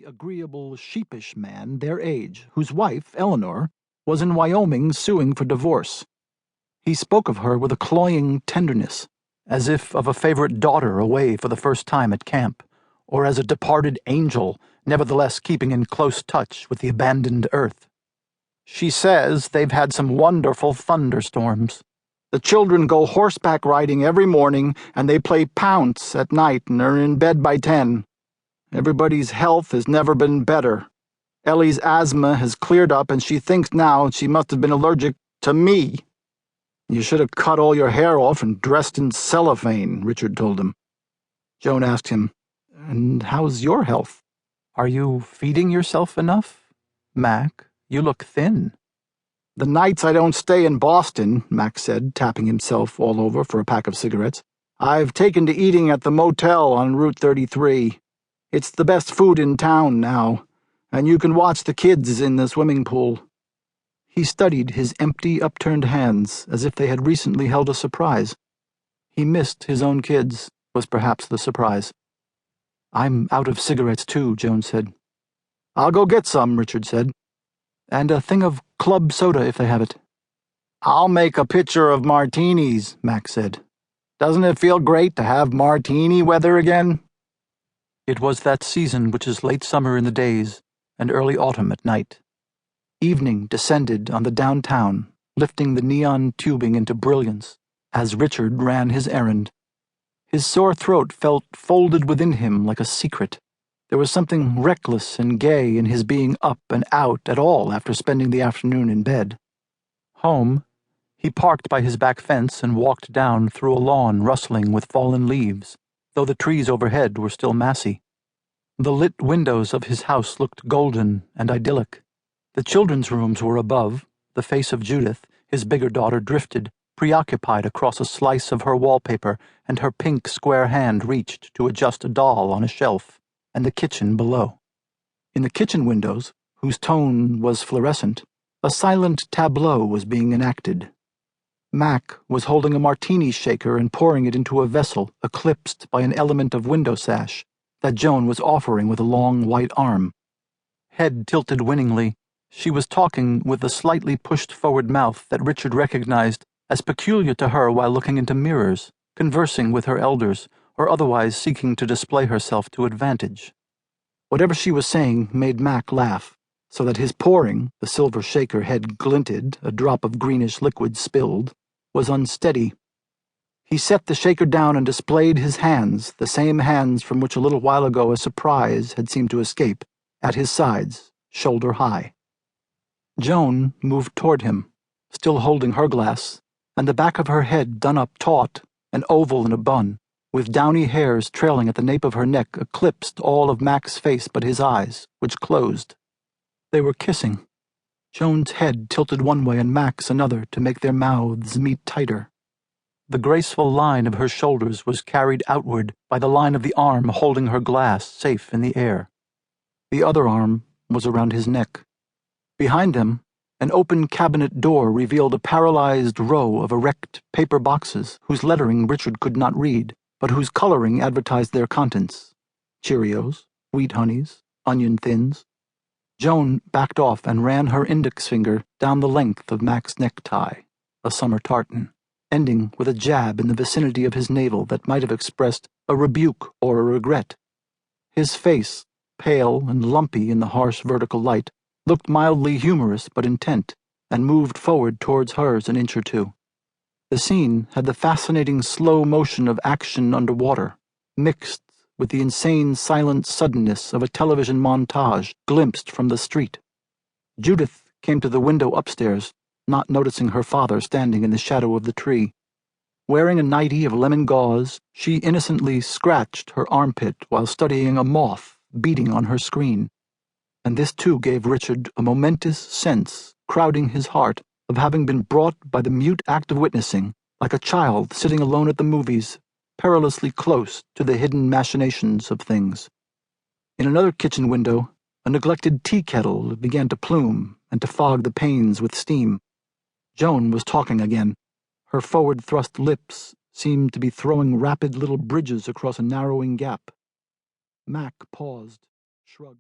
agreeable, sheepish man their age, whose wife, Eleanor, was in Wyoming suing for divorce. He spoke of her with a cloying tenderness, as if of a favorite daughter away for the first time at camp, or as a departed angel, nevertheless keeping in close touch with the abandoned earth. She says they've had some wonderful thunderstorms. The children go horseback riding every morning, and they play pounce at night and are in bed by 10. Everybody's health has never been better. Ellie's asthma has cleared up, and she thinks now she must have been allergic to me. You should have cut all your hair off and dressed in cellophane, Richard told him. Joan asked him, "And how's your health? Are you feeding yourself enough? Mac, you look thin." "The nights I don't stay in Boston," Mac said, tapping himself all over for a pack of cigarettes, "I've taken to eating at the motel on Route 33. It's the best food in town now, and you can watch the kids in the swimming pool." He studied his empty, upturned hands as if they had recently held a surprise. He missed his own kids, was perhaps the surprise. "I'm out of cigarettes too," Joan said. "I'll go get some," Richard said. "And a thing of club soda if they have it." "I'll make a pitcher of martinis," Mac said. "Doesn't it feel great to have martini weather again?" It was that season which is late summer in the days and early autumn at night. Evening descended on the downtown, lifting the neon tubing into brilliance as Richard ran his errand. His sore throat felt folded within him like a secret. There was something reckless and gay in his being up and out at all after spending the afternoon in bed. Home, he parked by his back fence and walked down through a lawn rustling with fallen leaves, though the trees overhead were still massy. The lit windows of his house looked golden and idyllic. The children's rooms were above, the face of Judith, his bigger daughter, drifted, preoccupied across a slice of her wallpaper, and her pink square hand reached to adjust a doll on a shelf, and the kitchen below. In the kitchen windows, whose tone was fluorescent, a silent tableau was being enacted. Mac was holding a martini shaker and pouring it into a vessel eclipsed by an element of window sash that Joan was offering with a long white arm. Head tilted winningly, she was talking with the slightly pushed-forward mouth that Richard recognized as peculiar to her while looking into mirrors, conversing with her elders, or otherwise seeking to display herself to advantage. Whatever she was saying made Mac laugh, so that his pouring, the silver shaker head glinted, a drop of greenish liquid spilled, was unsteady. He set the shaker down and displayed his hands, the same hands from which a little while ago a surprise had seemed to escape, at his sides, shoulder high. Joan moved toward him, still holding her glass, and the back of her head done up taut, an oval in a bun, with downy hairs trailing at the nape of her neck eclipsed all of Mac's face but his eyes, which closed. They were kissing. Joan's head tilted one way and Mac's another to make their mouths meet tighter. The graceful line of her shoulders was carried outward by the line of the arm holding her glass safe in the air. The other arm was around his neck. Behind them, an open cabinet door revealed a paralyzed row of erect paper boxes whose lettering Richard could not read, but whose coloring advertised their contents: Cheerios, Wheat Honeys, Onion Thins. Joan backed off and ran her index finger down the length of Mac's necktie, a summer tartan, ending with a jab in the vicinity of his navel that might have expressed a rebuke or a regret. His face, pale and lumpy in the harsh vertical light, looked mildly humorous but intent, and moved forward towards hers an inch or two. The scene had the fascinating slow motion of action underwater, mixed with the insane silent suddenness of a television montage glimpsed from the street. Judith came to the window upstairs, not noticing her father standing in the shadow of the tree. Wearing a nightie of lemon gauze, she innocently scratched her armpit while studying a moth beating on her screen. And this too gave Richard a momentous sense, crowding his heart, of having been brought by the mute act of witnessing, like a child sitting alone at the movies, perilously close to the hidden machinations of things. In another kitchen window, a neglected tea kettle began to plume and to fog the panes with steam. Joan was talking again. Her forward-thrust lips seemed to be throwing rapid little bridges across a narrowing gap. Mac paused, shrugged.